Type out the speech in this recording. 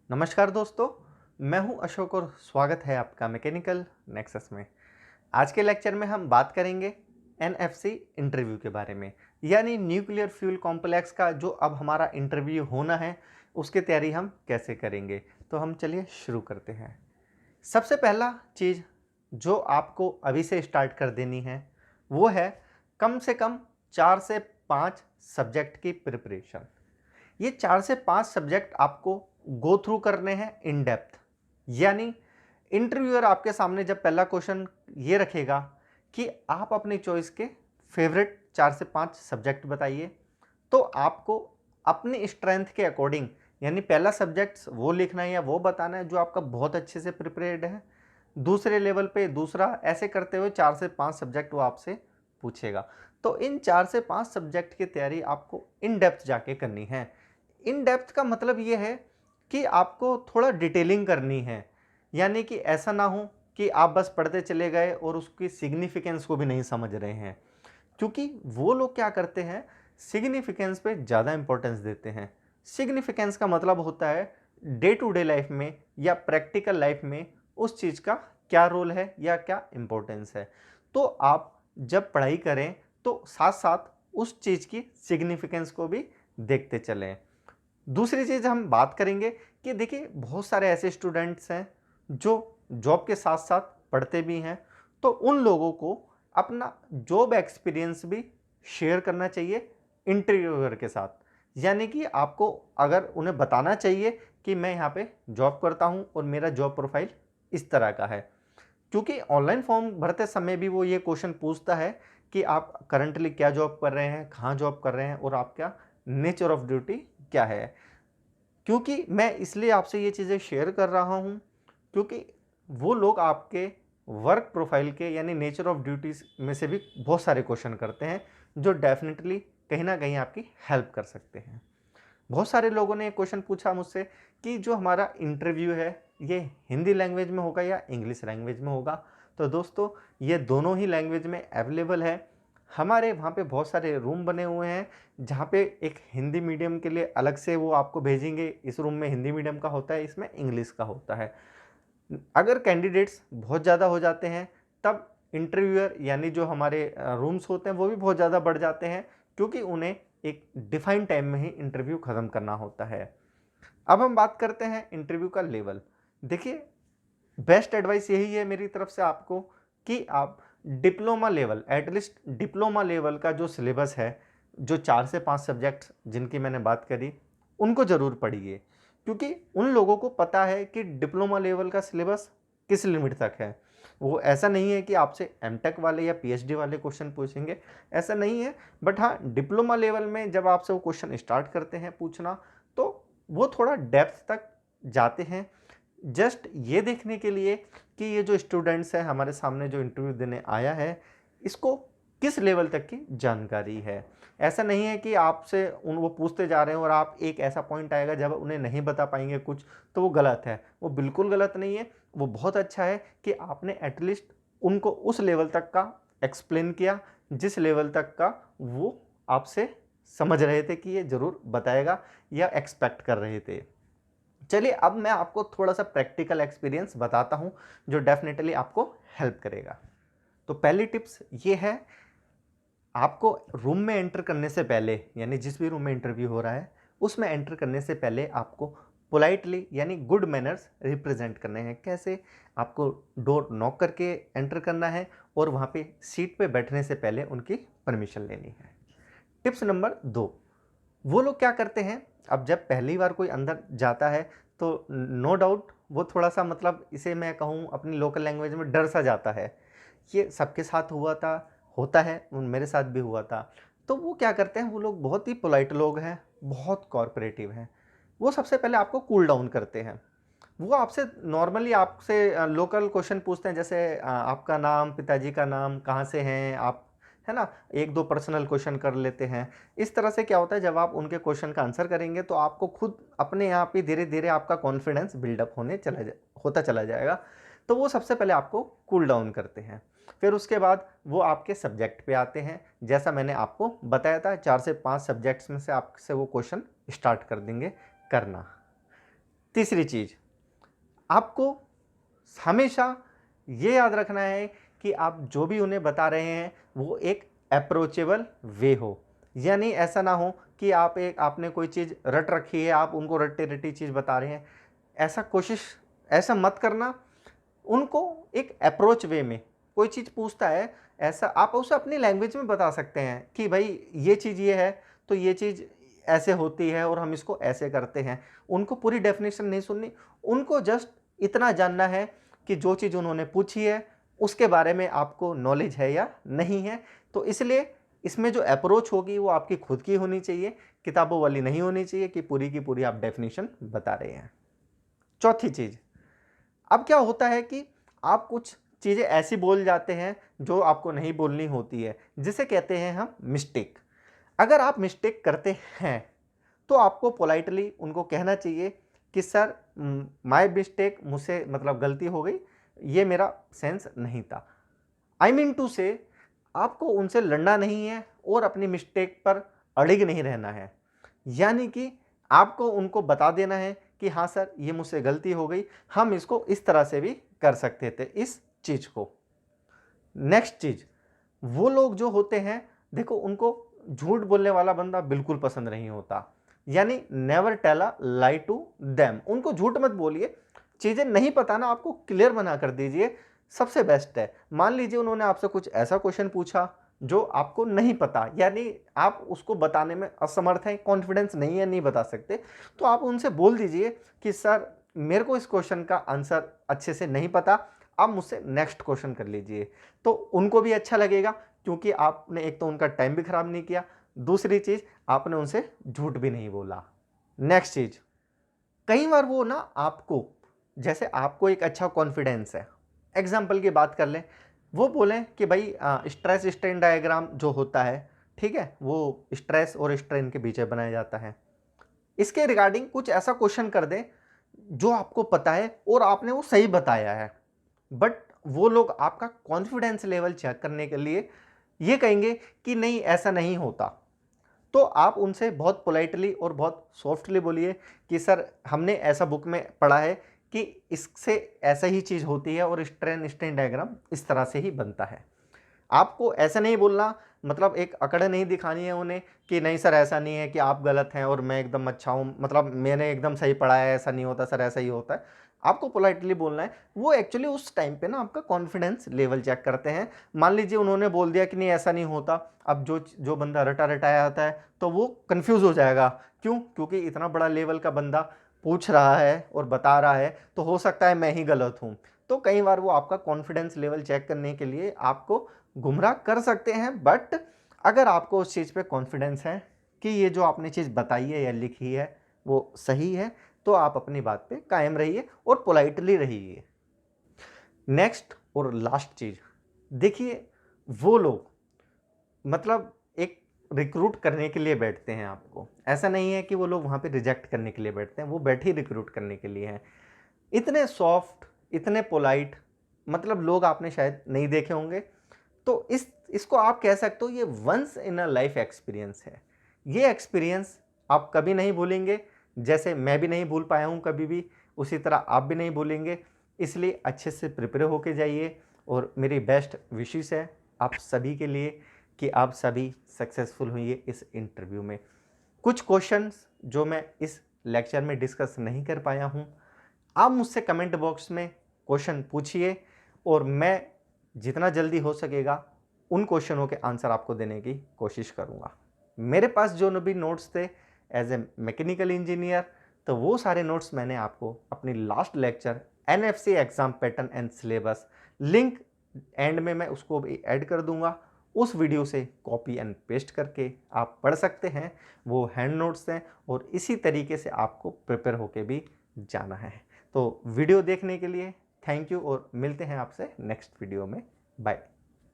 नमस्कार दोस्तों, मैं हूं अशोक और स्वागत है आपका मैकेनिकल नेक्सस में। आज के लेक्चर में हम बात करेंगे एनएफसी इंटरव्यू के बारे में, यानी न्यूक्लियर फ्यूल कॉम्प्लेक्स का जो अब हमारा इंटरव्यू होना है उसकी तैयारी हम कैसे करेंगे। तो हम चलिए शुरू करते हैं। सबसे पहला चीज़ जो आपको अभी से स्टार्ट कर देनी है वो है कम से कम 4 से 5 सब्जेक्ट की प्रिपरेशन। ये 4 से 5 सब्जेक्ट आपको गो थ्रू करने हैं इन डेप्थ। यानी इंटरव्यूअर आपके सामने जब पहला क्वेश्चन ये रखेगा कि आप अपनी चॉइस के फेवरेट 4 से 5 सब्जेक्ट बताइए, तो आपको अपनी स्ट्रेंथ के अकॉर्डिंग यानी पहला सब्जेक्ट वो लिखना है या वो बताना है जो आपका बहुत अच्छे से प्रिपेयर्ड है। दूसरे लेवल पे दूसरा, ऐसे करते हुए 4 से 5 सब्जेक्ट वो आपसे पूछेगा। तो इन 4 से 5 सब्जेक्ट की तैयारी आपको इन डेप्थ जाके करनी है। इन डेप्थ का मतलब ये है कि आपको थोड़ा डिटेलिंग करनी है, यानी कि ऐसा ना हो कि आप बस पढ़ते चले गए और उसकी सिग्निफिकेंस को भी नहीं समझ रहे हैं। क्योंकि वो लोग क्या करते हैं, सिग्निफिकेंस पे ज़्यादा इंपॉर्टेंस देते हैं। सिग्निफिकेंस का मतलब होता है डे टू डे लाइफ में या प्रैक्टिकल लाइफ में उस चीज़ का क्या रोल है या क्या इंपॉर्टेंस है। तो आप जब पढ़ाई करें तो साथ साथ उस चीज़ की सिग्निफिकेंस को भी देखते चलें। दूसरी चीज़ हम बात करेंगे कि देखिए बहुत सारे ऐसे स्टूडेंट्स हैं जो जॉब के साथ साथ पढ़ते भी हैं, तो उन लोगों को अपना जॉब एक्सपीरियंस भी शेयर करना चाहिए इंटरव्यूअर के साथ। यानी कि आपको अगर उन्हें बताना चाहिए कि मैं यहाँ पे जॉब करता हूँ और मेरा जॉब प्रोफाइल इस तरह का है। क्योंकि ऑनलाइन फॉर्म भरते समय भी वो ये क्वेश्चन पूछता है कि आप करंटली क्या जॉब कर रहे हैं, कहाँ जॉब कर रहे हैं और आपका नेचर ऑफ ड्यूटी क्या है। क्योंकि मैं इसलिए आपसे ये चीज़ें शेयर कर रहा हूँ क्योंकि वो लोग आपके वर्क प्रोफाइल के यानी नेचर ऑफ ड्यूटीज़ में से भी बहुत सारे क्वेश्चन करते हैं जो डेफिनेटली कहीं ना कहीं आपकी हेल्प कर सकते हैं। बहुत सारे लोगों ने एक क्वेश्चन पूछा मुझसे कि जो हमारा इंटरव्यू है ये हिंदी लैंग्वेज में होगा या इंग्लिश लैंग्वेज में होगा। तो दोस्तों ये दोनों ही लैंग्वेज में अवेलेबल है। हमारे वहाँ पे बहुत सारे रूम बने हुए हैं जहाँ पे एक हिंदी मीडियम के लिए अलग से वो आपको भेजेंगे। इस रूम में हिंदी मीडियम का होता है, इसमें इंग्लिश का होता है। अगर कैंडिडेट्स बहुत ज़्यादा हो जाते हैं तब इंटरव्यूअर यानी जो हमारे रूम्स होते हैं वो भी बहुत ज़्यादा बढ़ जाते हैं, क्योंकि उन्हें एक डिफाइंड टाइम में ही इंटरव्यू ख़त्म करना होता है। अब हम बात करते हैं इंटरव्यू का लेवल। देखिए बेस्ट एडवाइस यही है मेरी तरफ से आपको कि आप diploma level, at least diploma level का जो सिलेबस है, जो 4 से 5 सब्जेक्ट्स जिनकी मैंने बात करी उनको ज़रूर पढ़िए। क्योंकि उन लोगों को पता है कि डिप्लोमा लेवल का सिलेबस किस लिमिट तक है। वो ऐसा नहीं है कि आपसे एमटेक वाले या पीएचडी वाले क्वेश्चन पूछेंगे, ऐसा नहीं है। बट हाँ, डिप्लोमा लेवल में जब आपसे वो क्वेश्चन स्टार्ट करते हैं पूछना तो वो थोड़ा डेप्थ तक जाते हैं, जस्ट ये देखने के लिए कि ये जो स्टूडेंट्स है हमारे सामने जो इंटरव्यू देने आया है इसको किस लेवल तक की जानकारी है। ऐसा नहीं है कि आपसे उन वो पूछते जा रहे हैं और आप एक ऐसा पॉइंट आएगा जब उन्हें नहीं बता पाएंगे कुछ तो वो गलत है। वो बिल्कुल गलत नहीं है, वो बहुत अच्छा है कि आपने एटलीस्ट उनको उस लेवल तक का एक्सप्लेन किया जिस लेवल तक का वो आपसे समझ रहे थे कि ये ज़रूर बताएगा या एक्सपेक्ट कर रहे थे। चलिए अब मैं आपको थोड़ा सा प्रैक्टिकल एक्सपीरियंस बताता हूँ जो डेफिनेटली आपको हेल्प करेगा। तो पहली टिप्स ये है, आपको रूम में एंटर करने से पहले यानी जिस भी रूम में इंटरव्यू हो रहा है उसमें एंटर करने से पहले आपको पोलाइटली यानी गुड मैनर्स रिप्रेजेंट करने हैं। कैसे? आपको डोर नॉक करके एंटर करना है और वहाँ पे सीट पे बैठने से पहले उनकी परमिशन लेनी है। टिप्स नंबर 2, वो लोग क्या करते हैं, अब जब पहली बार कोई अंदर जाता है तो नो डाउट वो थोड़ा सा मतलब इसे मैं कहूँ अपनी लोकल लैंग्वेज में डर सा जाता है। ये सबके साथ हुआ था, होता है, मेरे साथ भी हुआ था। तो वो क्या करते हैं, वो लोग बहुत ही पोलाइट लोग हैं, बहुत कॉर्पोरेटिव हैं। वो सबसे पहले आपको कूल डाउन करते हैं। वो आपसे नॉर्मली आपसे लोकल क्वेश्चन पूछते हैं, जैसे आपका नाम, पिताजी का नाम, कहाँ से हैं आप, है ना। एक दो पर्सनल क्वेश्चन कर लेते हैं। इस तरह से क्या होता है, जब आप उनके क्वेश्चन का आंसर करेंगे तो आपको खुद अपने आप ही धीरे धीरे आपका कॉन्फिडेंस बिल्डअप होता चला जाएगा। तो वो सबसे पहले आपको कूल डाउन करते हैं। फिर उसके बाद वो आपके सब्जेक्ट पे आते हैं। जैसा मैंने आपको बताया था 4 से 5 सब्जेक्ट्स में से आपसे वो क्वेश्चन स्टार्ट कर देंगे करना। तीसरी चीज़, आपको हमेशा ये याद रखना है कि आप जो भी उन्हें बता रहे हैं वो एक अप्रोचेबल वे हो। यानी ऐसा ना हो कि आपने कोई चीज़ रट रखी है, आप उनको रट्टी-रट्टी चीज़ बता रहे हैं। ऐसा मत करना। उनको एक अप्रोच वे में कोई चीज़ पूछता है, ऐसा आप उसे अपनी लैंग्वेज में बता सकते हैं कि भाई ये चीज़ ये है, तो ये चीज़ ऐसे होती है और हम इसको ऐसे करते हैं। उनको पूरी डेफिनेशन नहीं सुननी, उनको जस्ट इतना जानना है कि जो चीज़ उन्होंने पूछी है उसके बारे में आपको नॉलेज है या नहीं है। तो इसलिए इसमें जो अप्रोच होगी वो आपकी खुद की होनी चाहिए, किताबों वाली नहीं होनी चाहिए कि पूरी की पूरी आप डेफिनेशन बता रहे हैं। चौथी चीज़, अब क्या होता है कि आप कुछ चीज़ें ऐसी बोल जाते हैं जो आपको नहीं बोलनी होती है, जिसे कहते हैं हम मिस्टेक। अगर आप मिस्टेक करते हैं तो आपको पोलाइटली उनको कहना चाहिए कि सर माय मिस्टेक, मुझसे मतलब गलती हो गई, ये मेरा सेंस नहीं था। आई मीन टू से आपको उनसे लड़ना नहीं है और अपनी मिस्टेक पर अड़िग नहीं रहना है। यानी कि आपको उनको बता देना है कि हाँ सर, ये मुझसे गलती हो गई, हम इसको इस तरह से भी कर सकते थे इस चीज़ को। नेक्स्ट चीज़, वो लोग जो होते हैं, देखो उनको झूठ बोलने वाला बंदा बिल्कुल पसंद नहीं होता। यानी never tell a lie to them. उनको झूठ मत बोलिए, चीज़ें नहीं पता ना, आपको क्लियर बना कर दीजिए, सबसे बेस्ट है। मान लीजिए उन्होंने आपसे कुछ ऐसा क्वेश्चन पूछा जो आपको नहीं पता, यानी आप उसको बताने में असमर्थ हैं, कॉन्फिडेंस नहीं है, नहीं बता सकते, तो आप उनसे बोल दीजिए कि सर मेरे को इस क्वेश्चन का आंसर अच्छे से नहीं पता, आप मुझसे नेक्स्ट क्वेश्चन कर लीजिए। तो उनको भी अच्छा लगेगा, क्योंकि आपने एक तो उनका टाइम भी खराब नहीं किया, दूसरी चीज़ आपने उनसे झूठ भी नहीं बोला। नेक्स्ट चीज़, कई बार वो ना आपको, जैसे आपको एक अच्छा कॉन्फिडेंस है, एग्जाम्पल की बात कर लें, वो बोलें कि भाई स्ट्रेस स्ट्रेन डायग्राम जो होता है, ठीक है, वो स्ट्रेस और स्ट्रेन के बीच में बनाया जाता है। इसके रिगार्डिंग कुछ ऐसा क्वेश्चन कर दें जो आपको पता है और आपने वो सही बताया है, बट वो लोग आपका कॉन्फिडेंस लेवल चेक करने के लिए ये कहेंगे कि नहीं ऐसा नहीं होता। तो आप उनसे बहुत पोलाइटली और बहुत सॉफ्टली बोलिए कि सर हमने ऐसा बुक में पढ़ा है कि इससे ऐसा ही चीज़ होती है और स्ट्रेन स्ट्रेन डायग्राम इस तरह से ही बनता है। आपको ऐसा नहीं बोलना, मतलब एक अकड़ नहीं दिखानी है उन्हें कि नहीं सर ऐसा नहीं है, कि आप गलत हैं और मैं एकदम अच्छा हूँ, मतलब मैंने एकदम सही पढ़ा है, ऐसा नहीं होता सर, ऐसा ही होता है। आपको पोलाइटली बोलना है। वो एक्चुअली उस टाइम पे ना आपका कॉन्फिडेंस लेवल चेक करते हैं। मान लीजिए उन्होंने बोल दिया कि नहीं ऐसा नहीं होता, अब जो जो बंदा रटा रटाया आता है तो वो कन्फ्यूज़ हो जाएगा। क्यों? क्योंकि इतना बड़ा लेवल का बंदा पूछ रहा है और बता रहा है, तो हो सकता है मैं ही गलत हूँ। तो कई बार वो आपका कॉन्फिडेंस लेवल चेक करने के लिए आपको गुमराह कर सकते हैं, बट अगर आपको उस चीज़ पे कॉन्फिडेंस है कि ये जो आपने चीज़ बताई है या लिखी है वो सही है, तो आप अपनी बात पे कायम रहिए और पोलाइटली रहिए। नेक्स्ट और लास्ट चीज़, देखिए वो लोग मतलब एक रिक्रूट करने के लिए बैठते हैं आपको, ऐसा नहीं है कि वो लोग वहाँ पे रिजेक्ट करने के लिए बैठते हैं, वो बैठे ही रिक्रूट करने के लिए हैं। इतने सॉफ्ट, इतने पोलाइट, मतलब लोग आपने शायद नहीं देखे होंगे। तो इसको आप कह सकते हो ये once in a life experience है। ये एक्सपीरियंस आप कभी नहीं भूलेंगे, जैसे मैं भी नहीं भूल पाया हूँ कभी भी, उसी तरह आप भी नहीं भूलेंगे। इसलिए अच्छे से प्रिपेयर होके जाइए और मेरी बेस्ट विशेस है आप सभी के लिए कि आप सभी सक्सेसफुल होइए इस इंटरव्यू में। कुछ क्वेश्चंस जो मैं इस लेक्चर में डिस्कस नहीं कर पाया हूँ, आप मुझसे कमेंट बॉक्स में क्वेश्चन पूछिए और मैं जितना जल्दी हो सकेगा उन क्वेश्चनों के आंसर आपको देने की कोशिश करूंगा। मेरे पास जो भी नोट्स थे एज ए मैकेनिकल इंजीनियर, तो वो सारे नोट्स मैंने आपको अपनी last lecture NFC exam pattern and syllabus, link and में मैं उसको भी ऐड कर दूंगा। उस वीडियो से कॉपी एंड पेस्ट करके आप पढ़ सकते हैं, वो हैंड नोट्स हैं और इसी तरीके से आपको प्रिपेयर होके भी जाना है। तो वीडियो देखने के लिए थैंक यू और मिलते हैं आपसे नेक्स्ट वीडियो में। बाय।